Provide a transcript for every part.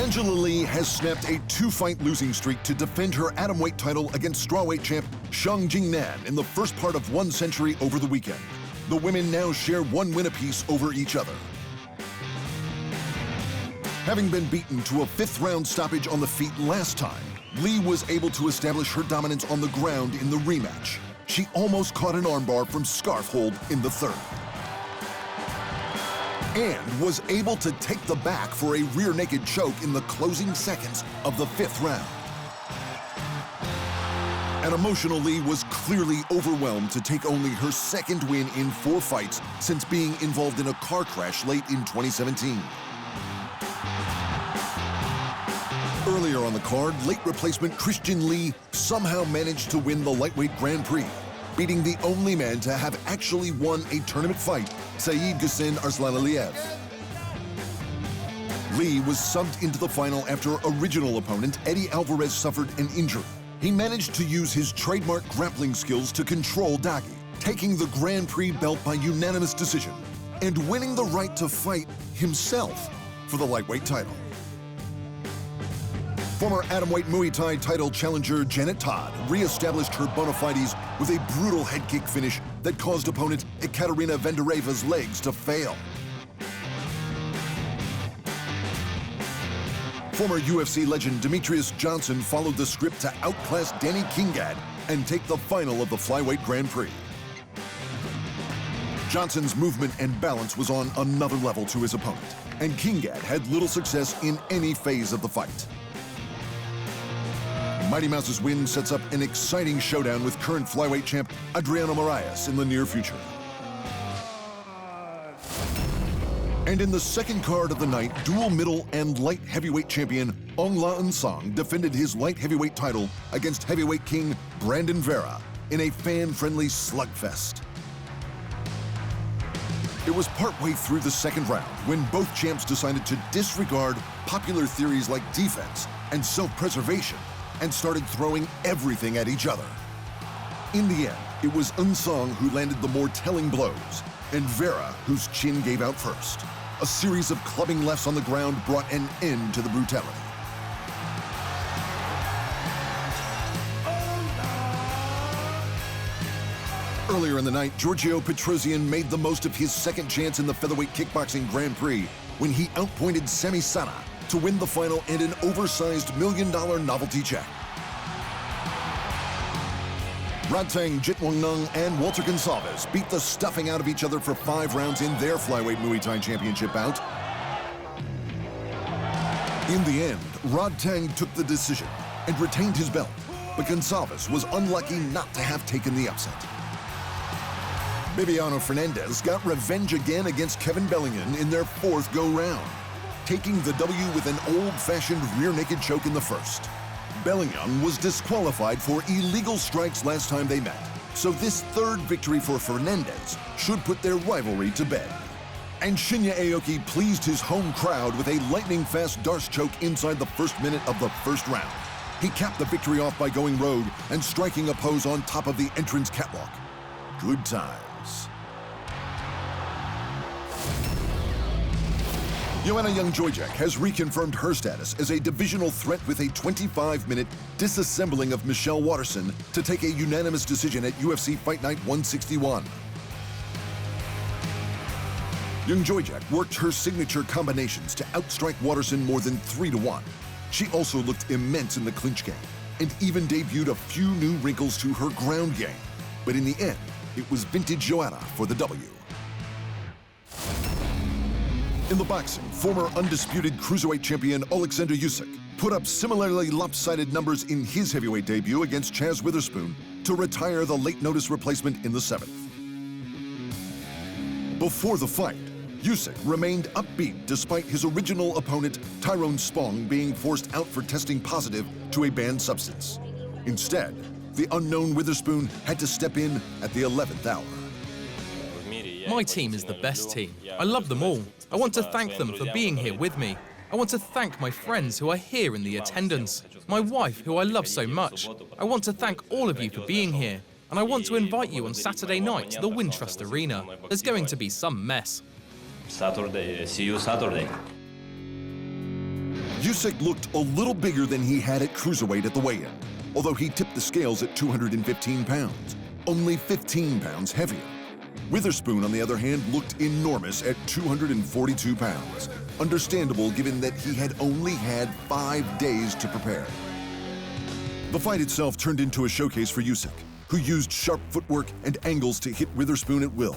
Angela Lee has snapped a 2-fight losing streak to defend her atomweight title against strawweight champ Xiang Jingnan in the first part of 1 century over the weekend. The women now share 1 win apiece over each other. Having been beaten to a 5th-round stoppage on the feet last time, Lee was able to establish her dominance on the ground in the rematch. She almost caught an armbar from scarf hold in the 3rd. And was able to take the back for a rear naked choke in the closing seconds of the 5th round. An emotional Lee was clearly overwhelmed to take only her 2nd win in 4 fights since being involved in a car crash late in 2017. Earlier on the card, late replacement Christian Lee somehow managed to win the lightweight Grand Prix, beating the only man to have actually won a tournament fight, Saeed Ghassan Arslanaliyev. Lee was subbed into the final after original opponent Eddie Alvarez suffered an injury. He managed to use his trademark grappling skills to control Dagi, taking the Grand Prix belt by unanimous decision and winning the right to fight himself for the lightweight title. Former atomweight Muay Thai title challenger Janet Todd re-established her bona fides with a brutal head kick finish that caused opponent Ekaterina Vandereva's legs to fail. Former UFC legend Demetrious Johnson followed the script to outclass Danny Kingad and take the final of the Flyweight Grand Prix. Johnson's movement and balance was on another level to his opponent, and Kingad had little success in any phase of the fight. Mighty Mouse's win sets up an exciting showdown with current flyweight champ Adriano Moraes in the near future. And in the 2nd card of the night, dual middle and light heavyweight champion Aung La N Sang defended his light heavyweight title against heavyweight king Brandon Vera in a fan-friendly slugfest. It was partway through the 2nd round when both champs decided to disregard popular theories like defense and self-preservation and started throwing everything at each other. In the end, it was N Sang who landed the more telling blows, and Vera whose chin gave out first. A series of clubbing lefts on the ground brought an end to the brutality. Earlier in the night, Giorgio Petrosian made the most of his 2nd chance in the featherweight kickboxing Grand Prix when he outpointed Sami Sana to win the final and an oversized $1 million novelty check. Rodtang Jitwongnung and Walter Gonçalves beat the stuffing out of each other for 5 rounds in their Flyweight Muay Thai Championship bout. In the end, Rodtang took the decision and retained his belt, but Gonçalves was unlucky not to have taken the upset. Bibiano Fernandez got revenge again against Kevin Bellingham in their 4th go-round, taking the W with an old-fashioned rear-naked choke in the 1st. Bellingham was disqualified for illegal strikes last time they met, so this 3rd victory for Fernandez should put their rivalry to bed. And Shinya Aoki pleased his home crowd with a lightning-fast Darce choke inside the 1st minute of the 1st round. He capped the victory off by going rogue and striking a pose on top of the entrance catwalk. Good times. Joanna Jedrzejczyk has reconfirmed her status as a divisional threat with a 25-minute disassembling of Michelle Waterson to take a unanimous decision at UFC Fight Night 161. Jedrzejczyk worked her signature combinations to outstrike Waterson more than 3-1. She also looked immense in the clinch game and even debuted a few new wrinkles to her ground game. But in the end, it was vintage Joanna for the W. In the boxing, former undisputed cruiserweight champion Oleksandr Usyk put up similarly lopsided numbers in his heavyweight debut against Chaz Witherspoon to retire the late-notice replacement in the 7th. Before the fight, Usyk remained upbeat despite his original opponent Tyrone Spong being forced out for testing positive to a banned substance. Instead, the unknown Witherspoon had to step in at the 11th hour. My team is the best team. I love them all. I want to thank them for being here with me. I want to thank my friends who are here in the attendance, my wife who I love so much. I want to thank all of you for being here, and I want to invite you on Saturday night to the Wintrust Arena. There's going to be some mess. Saturday, see you Saturday. Usyk looked a little bigger than he had at cruiserweight at the weigh-in, although he tipped the scales at 215 pounds, only 15 pounds heavier. Witherspoon, on the other hand, looked enormous at 242 pounds, understandable given that he had only had 5 days to prepare. The fight itself turned into a showcase for Usyk, who used sharp footwork and angles to hit Witherspoon at will.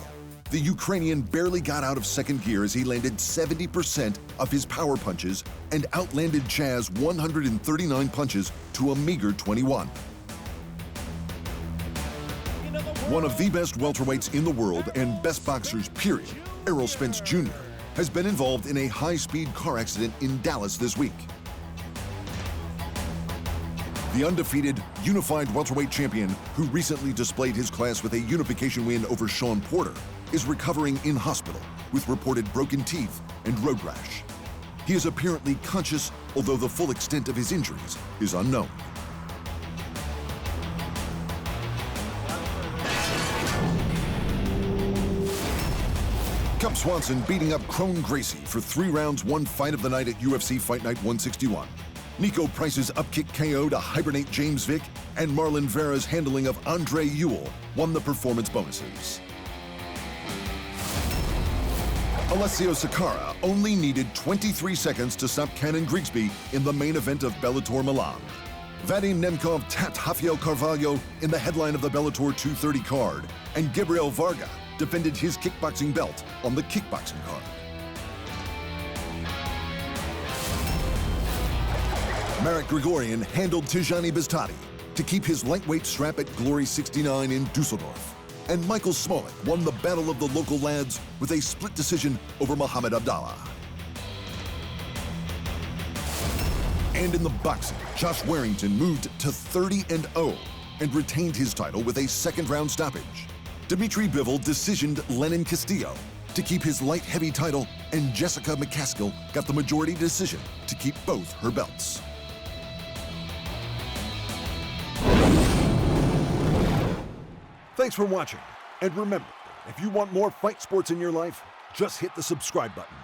The Ukrainian barely got out of second gear as he landed 70% of his power punches and outlanded Chaz's 139 punches to a meager 21. One of the best welterweights in the world and best boxers, period, Errol Spence Jr., has been involved in a high-speed car accident in Dallas this week. The undefeated, unified welterweight champion, who recently displayed his class with a unification win over Sean Porter, is recovering in hospital with reported broken teeth and road rash. He is apparently conscious, although the full extent of his injuries is unknown. Cub Swanson beating up Crone Gracie for 3 rounds, 1 fight of the night at UFC Fight Night 161. Nico Price's upkick KO to hibernate James Vick, and Marlon Vera's handling of Andre Ewell won the performance bonuses. Alessio Sakara only needed 23 seconds to stop Cannon Grigsby in the main event of Bellator Milan. Vadim Nemkov tapped Rafael Carvalho in the headline of the Bellator 230 card, and Gabriel Varga defended his kickboxing belt on the kickboxing card. Marek Grigorian handled Tijani Bestati to keep his lightweight strap at Glory 69 in Dusseldorf. And Michael Smolik won the battle of the local lads with a split decision over Muhammad Abdallah. And in the boxing, Josh Warrington moved to 30-0 and retained his title with a second-round stoppage. Dimitri Bivol decisioned Lenin Castillo to keep his light-heavy title, and Jessica McCaskill got the majority decision to keep both her belts. Thanks for watching, and remember, if you want more fight sports in your life, just hit the subscribe button.